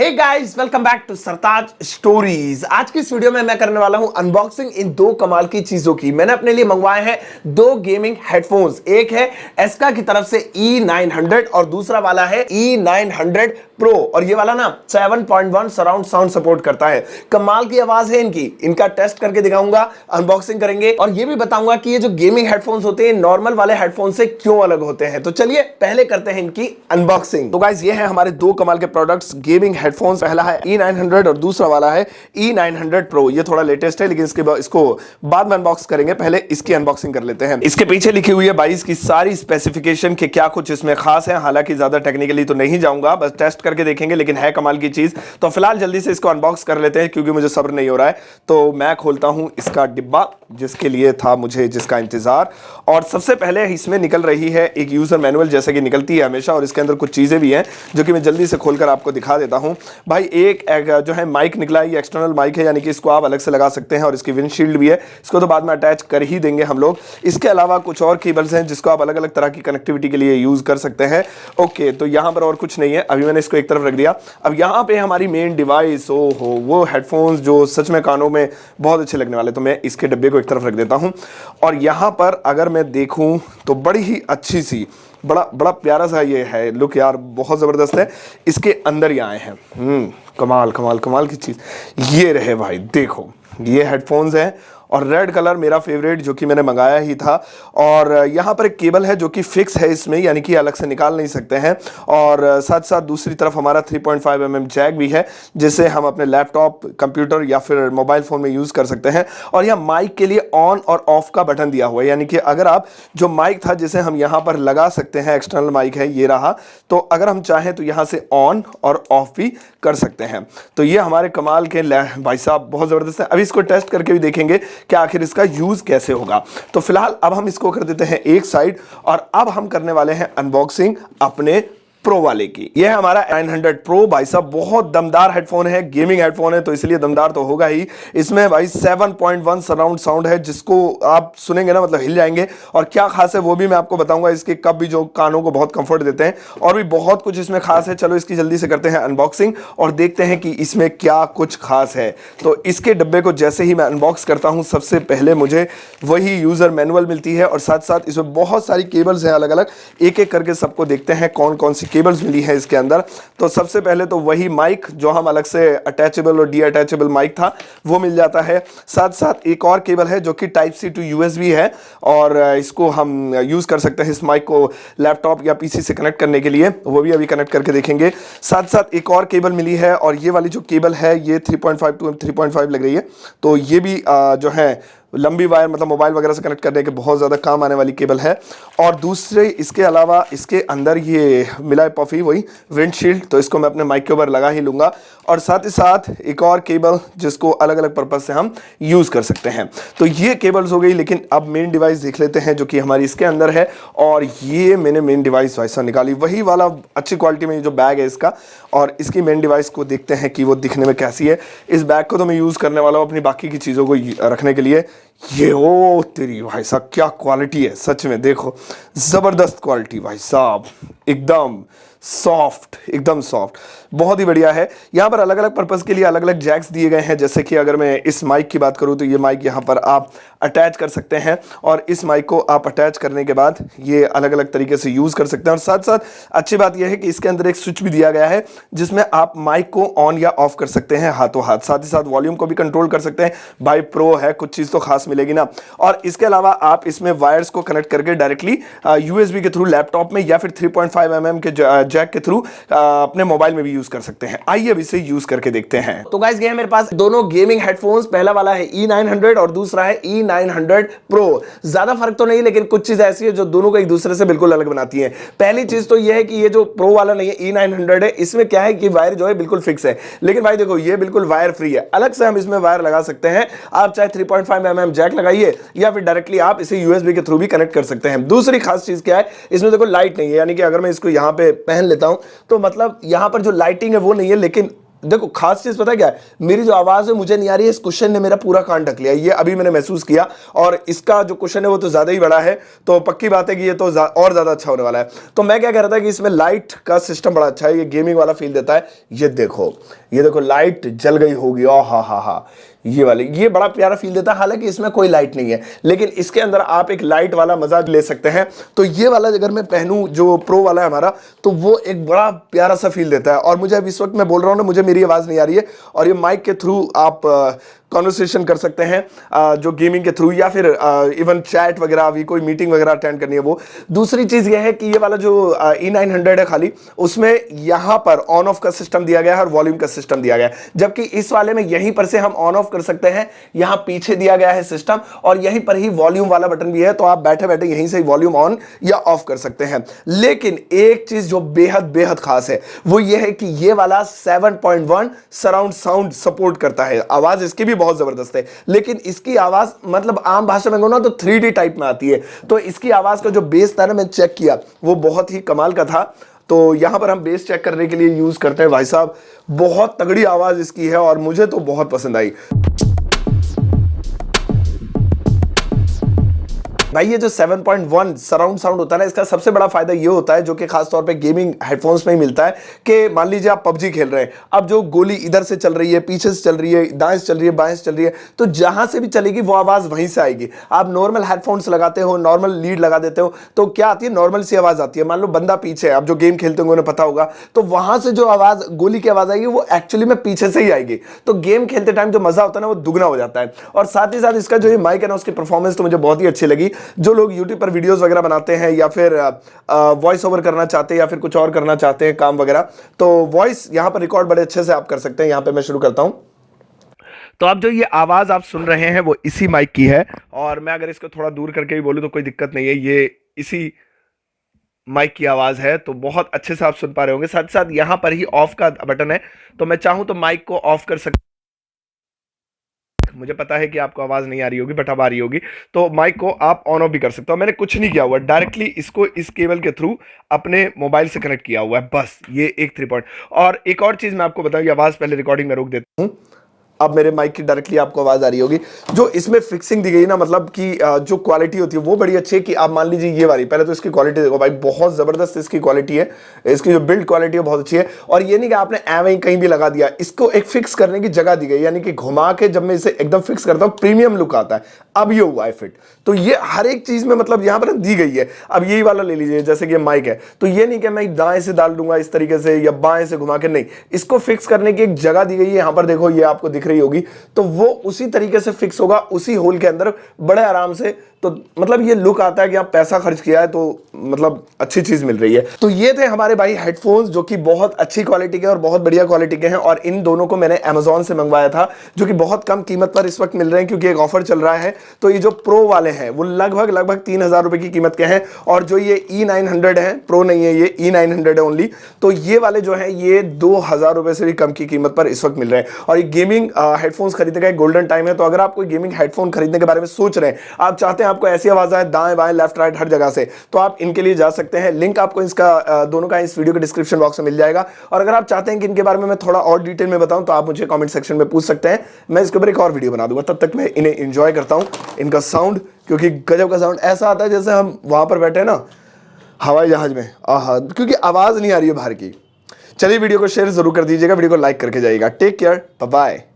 Hey guys, welcome back to Sartaj stories. आज की इस वीडियो में मैं करने वाला हूं अनबॉक्सिंग इन दो कमाल की चीजों की। मैंने अपने लिए मंगवाए हैं दो गेमिंग हेडफोन्स। एक है एस्का की तरफ से E900 और दूसरा वाला है E900 प्रो। और ये वाला ना 7.1 सराउंड साउंड सपोर्ट करता है। कमाल की आवाज है इनकी। इनका टेस्ट करके दिखाऊंगा, अनबॉक्सिंग करेंगे और ये भी बताऊंगा कि ये जो गेमिंग हेडफोन्स होते हैं नॉर्मल वाले हेडफोन से क्यों अलग होते हैं। तो चलिए पहले करते हैं इनकी अनबॉक्सिंग। तो गाइस, ये है हमारे दो कमाल के प्रोडक्ट्स गेमिंग हेडफोन्स। पहला है E900 और दूसरा वाला है E900 प्रो। ये थोड़ा लेटेस्ट है लेकिन इसको बाद में अनबॉक्स करेंगे। पहले इसकी अनबॉक्सिंग कर लेते हैं। इसके पीछे लिखी हुई है 22 की सारी स्पेसिफिकेशन के क्या कुछ इसमें खास है। हालांकि ज्यादा टेक्निकली तो नहीं जाऊंगा, बस टेस्ट करके देखेंगे, लेकिन है कमाल की चीज। तो फिलहाल जल्दी से इसको अनबॉक्स कर लेते हैं क्योंकि मुझे सब्र नहीं हो रहा है। तो मैं खोलता हूं इसका डिब्बा जिसके लिए था मुझे जिसका इंतजार। और सबसे पहले इसमें निकल रही है एक यूजर मैनुअल जैसे कि निकलती है हमेशा, और इसके अंदर कुछ चीजें भी हैं जो कि मैं जल्दी से खोलकर आपको दिखा देता हूं। भाई एक जो है माइक निकला है, ये एक्सटर्नल माइक है, यानी कि इसको आप अलग से लगा सकते हैं। और इसकी विंडशील्ड भी है, इसको तो बाद में अटैच कर ही देंगे हम लोग। इसके अलावा कुछ और केबल्स हैं जिसको आप अलग अलग तरह की कनेक्टिविटी के लिए यूज कर सकते हैं। ओके, तो यहाँ पर और कुछ नहीं है। अभी मैंने इसको एक तरफ रख दिया। अब यहाँ पे हमारी मेन डिवाइस, ओहो, वो हेडफोन्स जो सच में कानों में बहुत अच्छे लगने वाले। तो मैं इसके डब्बे को एक तरफ रख देता हूँ। और यहाँ पर अगर मैं देखूँ तो बड़ी ही अच्छी सी बड़ा प्यारा सा ये है लुक यार, बहुत ज़बरदस्त है। इसके अंदर ये आए हैं कमाल कमाल कमाल की चीज़ ये रहे भाई। देखो ये हेडफोन्स हैं और रेड कलर मेरा फेवरेट जो कि मैंने मंगाया ही था। और यहाँ पर एक केबल है जो कि फिक्स है इसमें, यानी कि अलग से निकाल नहीं सकते हैं। और साथ साथ दूसरी तरफ हमारा 3.5 mm जैक भी है जिसे हम अपने लैपटॉप, कंप्यूटर या फिर मोबाइल फ़ोन में यूज़ कर सकते हैं। और यहाँ माइक के लिए ऑन और ऑफ का बटन दिया हुआ है, यानी कि अगर आप जो माइक था जिसे हम यहाँ पर लगा सकते हैं, एक्सटर्नल माइक है ये रहा, तो अगर हम चाहें तो यहाँ से ऑन और ऑफ भी कर सकते हैं। तो ये हमारे कमाल के भाई साहब बहुत ज़बरदस्त है। अभी इसको टेस्ट करके भी देखेंगे कि आखिर इसका यूज कैसे होगा। तो फिलहाल अब हम इसको कर देते हैं एक साइड और अब हम करने वाले हैं अनबॉक्सिंग अपने प्रो वाले की। यह है हमारा 900 प्रो। भाई साहब बहुत दमदार हेडफोन है, गेमिंग हेडफोन है तो इसलिए दमदार तो होगा ही। इसमें भाई 7.1 सराउंड साउंड है जिसको आप सुनेंगे ना मतलब हिल जाएंगे। और क्या खास है वो भी मैं आपको बताऊंगा, इसके कब भी जो कानों को बहुत कंफर्ट देते हैं। और भी बहुत कुछ इसमें खास है। चलो इसकी जल्दी से करते हैं अनबॉक्सिंग और देखते हैं कि इसमें क्या कुछ खास है। तो इसके डब्बे को जैसे ही मैं अनबॉक्स करता हूं सबसे पहले मुझे वही यूजर मैनुअल मिलती है और साथ साथ इसमें बहुत सारी केबल्स हैं अलग अलग। एक एक करके सबको देखते हैं कौन कौन सी केबल्स मिली है इसके अंदर। तो सबसे पहले तो वही माइक जो हम अलग से अटैचेबल और डी अटैचेबल माइक था वो मिल जाता है। साथ साथ एक और केबल है जो कि टाइप सी टू यूएसबी है और इसको हम यूज कर सकते हैं इस माइक को लैपटॉप या पीसी से कनेक्ट करने के लिए, वो भी अभी कनेक्ट करके देखेंगे। साथ साथ एक और केबल मिली है और ये वाली जो केबल है ये 3.5 टू 3.5 लग रही है। तो ये भी जो है लंबी वायर मतलब मोबाइल वगैरह से कनेक्ट करने के बहुत ज़्यादा काम आने वाली केबल है। और दूसरे इसके अलावा इसके अंदर ये मिला है पफी वही विंडशील्ड, तो इसको मैं अपने माइक के ऊपर लगा ही लूँगा। और साथ ही साथ एक और केबल जिसको अलग अलग पर्पज़ से हम यूज़ कर सकते हैं। तो ये केबल्स हो गई, लेकिन अब मेन डिवाइस देख लेते हैं जो कि हमारी इसके अंदर है। और ये मैंने मेन डिवाइस वैसा निकाली, वही वाला अच्छी क्वालिटी में जो बैग है इसका। और इसकी मेन डिवाइस को देखते हैं कि वो दिखने में कैसी है। इस बैग को तो मैं यूज़ करने वाला हूँ अपनी बाकी की चीज़ों को रखने के लिए। ये ओ तेरी भाई साहब क्या क्वालिटी है सच में, देखो ज़बरदस्त क्वालिटी भाई साहब, एकदम सॉफ्ट, एकदम सॉफ्ट, बहुत ही बढ़िया है। यहाँ पर अलग अलग पर्पज़ के लिए अलग अलग जैक्स दिए गए हैं। जैसे कि अगर मैं इस माइक की बात करूँ तो ये माइक यहाँ पर आप अटैच कर सकते हैं और इस माइक को आप अटैच करने के बाद ये अलग अलग तरीके से यूज़ कर सकते हैं। और साथ साथ अच्छी बात यह है कि इसके अंदर एक स्विच भी दिया गया है जिसमें आप माइक को ऑन या ऑफ कर सकते हैं हाथों हाथ। साथ ही साथ वॉल्यूम को भी कंट्रोल कर सकते हैं। भाई प्रो है, कुछ चीज़ तो खास मिलेगी ना। और इसके अलावा आप इसमें वायर्स को कनेक्ट करके डायरेक्टली यूएसबी के थ्रू लैपटॉप में या फिर 3.5 mm के जैक के थ्रू अपने मोबाइल में भी यूज कर सकते हैं। आइए अब इसे यूज करके देखते हैं। तो गाइस, ये है मेरे पास दोनों गेमिंग हेडफोन्स। पहला वाला है E900 और दूसरा है E900 प्रो। ज्यादा फर्क तो नहीं, लेकिन कुछ चीज ऐसी है जो दोनों को एक दूसरे से बिल्कुल अलग बनाती है। पहली चीज तो ये है कि ये जो प्रो वाला नहीं है E900 है, इसमें क्या है कि वायर जो है बिल्कुल फिक्स है। लेकिन भाई देखो ये बिल्कुल वायर फ्री है, अलग से हम इसमें वायर लगा सकते हैं। आप चाहे 3.5 mm जैक लगाइए या फिर डायरेक्टली आप इसे यूएसबी के थ्रू भी कनेक्ट कर सकते हैं। दूसरी खास चीज क्या है, इसमें देखो लाइट नहीं है, यानी कि अगर मैं इसको यहां पे पहन लेता हूं तो मतलब यहां पर जो लाइटिंग है वो नहीं है, लेकिन देखो खास चीज पता है क्या है, मेरी जो आवाज है मुझे नहीं आ रही है, इस क्वेश्चन ने मेरा पूरा कान ढक लिया, ये अभी मैंने महसूस किया। और इसका जो क्वेश्चन है वो तो ज्यादा ही बड़ा है, तो पक्की बात है कि ये तो और ज्यादा अच्छा होने वाला है। तो मैं क्या कह रहा था कि इसमें लाइट का सिस्टम बड़ा अच्छा है, ये गेमिंग वाला फील देता है। ये देखो लाइट जल गई होगी, ओ हा, ये वाले, ये बड़ा प्यारा फील देता है। हालांकि इसमें कोई लाइट नहीं है, लेकिन इसके अंदर आप एक लाइट वाला मजा ले सकते हैं। तो ये वाला अगर मैं पहनूं जो प्रो वाला है हमारा, तो वो एक बड़ा प्यारा सा फील देता है। और मुझे अब इस वक्त मैं बोल रहा हूं ना, मुझे मेरी आवाज नहीं आ रही है, और ये माइक के थ्रू आप कॉन्वर्सेशन कर सकते हैं, जो गेमिंग के थ्रू, या फिर इवन चैट वगैरह भी, कोई मीटिंग वगैरह अटेंड करनी है वो। दूसरी चीज ये है कि ये वाला जो E900 है खाली, उसमें यहां पर ऑन ऑफ का सिस्टम दिया गया है और वॉल्यूम का सिस्टम दिया गया है, जबकि इस वाले में यहीं पर से हम ऑन ऑफ कर सकते हैं। यहां पीछे दिया गया है सिस्टम, और यहीं पर ही वॉल्यूम वाला बटन भी है, तो आप बैठे बैठे यहीं से वॉल्यूम ऑन या ऑफ कर सकते हैं। लेकिन एक चीज जो बेहद बेहद खास है वो ये है कि ये वाला 7.1 सराउंड साउंड सपोर्ट करता है। आवाज इसकी भी बहुत जबरदस्त है, लेकिन इसकी आवाज मतलब आम भाषा में कहूं ना तो 3D टाइप में आती है। तो इसकी आवाज का जो बेस था ना, मैं चेक किया, वो बहुत ही कमाल का था। तो यहां पर हम बेस चेक करने के लिए यूज करते हैं। भाई साहब बहुत तगड़ी आवाज इसकी है, और मुझे तो बहुत पसंद आई। भाई ये जो 7.1 सराउंड साउंड होता है ना, इसका सबसे बड़ा फायदा ये होता है, जो कि खास तौर पे गेमिंग हेडफोन्स में ही मिलता है, कि मान लीजिए आप पबजी खेल रहे हैं, अब जो गोली इधर से चल रही है, पीछे से चल रही है, दाएं से चल रही है, बाएं से चल रही है, तो जहां से भी चलेगी वो आवाज वहीं से आएगी। आप नॉर्मल हेडफोन्स लगाते हो, नॉर्मल लीड लगा देते हो, तो क्या आती है, नॉर्मल सी आवाज आती है। मान लो बंदा पीछे है, आप जो गेम खेलते होंगे उन्हें पता होगा, तो वहां से जो आवाज, गोली की आवाज आएगी, वो एक्चुअली में पीछे से ही आएगी। तो गेम खेलते टाइम जो मजा होता है ना, वो दुगना हो जाता है। और साथ ही साथ इसका जो ये माइक है ना, उसकी परफॉर्मेंस तो मुझे बहुत ही अच्छी लगी। जो लोग यूट्यूब पर वीडियोस वगैरह बनाते हैं, या फिर वॉइस ओवर करना चाहते हैं, या फिर कुछ और करना चाहते हैं काम वगैरह, तो वॉइस यहां पर रिकॉर्ड बड़े अच्छे से आप कर सकते हैं। यहां पे मैं शुरू करता हूं। तो अब जो ये आवाज आप सुन रहे हैं वो इसी माइक की है, और मैं अगर इसको थोड़ा दूर करके भी बोलूं तो कोई दिक्कत नहीं है, ये इसी माइक की आवाज है। तो बहुत अच्छे से आप सुन पा रहे होंगे। साथ साथ यहां पर ही ऑफ का बटन है, तो मैं चाहूं तो माइक को ऑफ कर सकता। मुझे पता है कि आपको आवाज नहीं आ रही होगी, बट अब आ रही होगी, तो माइक को आप ऑन ऑफ भी कर सकते हो। मैंने कुछ नहीं किया हुआ, डायरेक्टली इसको इस केबल के थ्रू अपने मोबाइल से कनेक्ट किया हुआ है, बस ये एक 3 पॉइंट। और एक और चीज मैं आपको बताऊं, ये आवाज पहले रिकॉर्डिंग में रोक देता हूं। अब मेरे माइक की डायरेक्टली आपको आवाज आ रही होगी। जो इसमें फिक्सिंग दी गई ना, मतलब कि जो क्वालिटी होती है वो बड़ी अच्छी है। कि आप मान लीजिए ये वाली, पहले तो इसकी क्वालिटी देखो भाई, बहुत जबरदस्त इसकी क्वालिटी है। इसकी जो बिल्ड क्वालिटी है बहुत अच्छी है। और ये नहीं कि आपने एवं कहीं भी लगा दिया, इसको एक फिक्स करने की जगह दी गई, यानी कि घुमा के जब मैं इसे एकदम फिक्स करता हूं, प्रीमियम लुक आता है। अब ये हुआ है फिट, तो ये हर एक चीज में मतलब यहां पर दी गई है। अब यही वाला ले लीजिए, जैसे कि माइक है, तो ये नहीं कि मैं दाएं से डाल दूंगा इस तरीके से या बाएं से घुमा के, नहीं, इसको फिक्स करने की एक जगह दी गई है। यहां पर देखो, ये आपको दिख रही होगी, तो वो उसी तरीके से फिक्स होगा उसी होल के अंदर बड़े आराम से। तो मतलब ये लुक आता है कि आप पैसा खर्च किया है तो मतलब अच्छी चीज मिल रही है। तो ये थे हमारे भाई हेडफोन्स, जो कि बहुत अच्छी क्वालिटी के और बहुत बढ़िया क्वालिटी के हैं। और इन दोनों को मैंने Amazon से मंगवाया था, जो कि बहुत कम कीमत पर इस वक्त मिल रहे हैं, क्योंकि एक ऑफर चल रहा है। तो ये जो प्रो वाले हैं वो लगभग 3,000 रुपए की कीमत के हैं, और जो ये E900 है, प्रो नहीं है, ये E900 है ओनली, तो ये वाले जो है ये 2,000 रुपए से भी कम की कीमत पर इस वक्त मिल रहे हैं। और ये गेमिंग हेडफोन्स खरीदने का एक गोल्डन टाइम है। तो अगर आप कोई गेमिंग हेडफोन खरीदने के बारे में सोच रहे हैं, आप चाहते हैं आपको ऐसी आवाज आए दाएं बाएं लेफ्ट राइट हर जगह से, तो आप इनके लिए जा सकते हैं। लिंक आपको इसका दोनों का इस वीडियो के डिस्क्रिप्शन बॉक्स में मिल जाएगा। और अगर आप चाहते हैं कि इनके बारे में मैं थोड़ा और डिटेल में बताऊं, तो आप मुझे कमेंट सेक्शन में पूछ सकते हैं, मैं इसके ऊपर एक और वीडियो बना दूंगा। तब तक मैं इन्हें एंजॉय करता हूं, इनका साउंड, क्योंकि गजब का साउंड ऐसा आता है जैसे हम वहां पर बैठे हैं ना हवाई जहाज में, आहा, क्योंकि आवाज नहीं आ रही है बाहर की। चलिए वीडियो को शेयर जरूर कर दीजिएगा, वीडियो को लाइक करके जाइएगा। Take care, bye bye.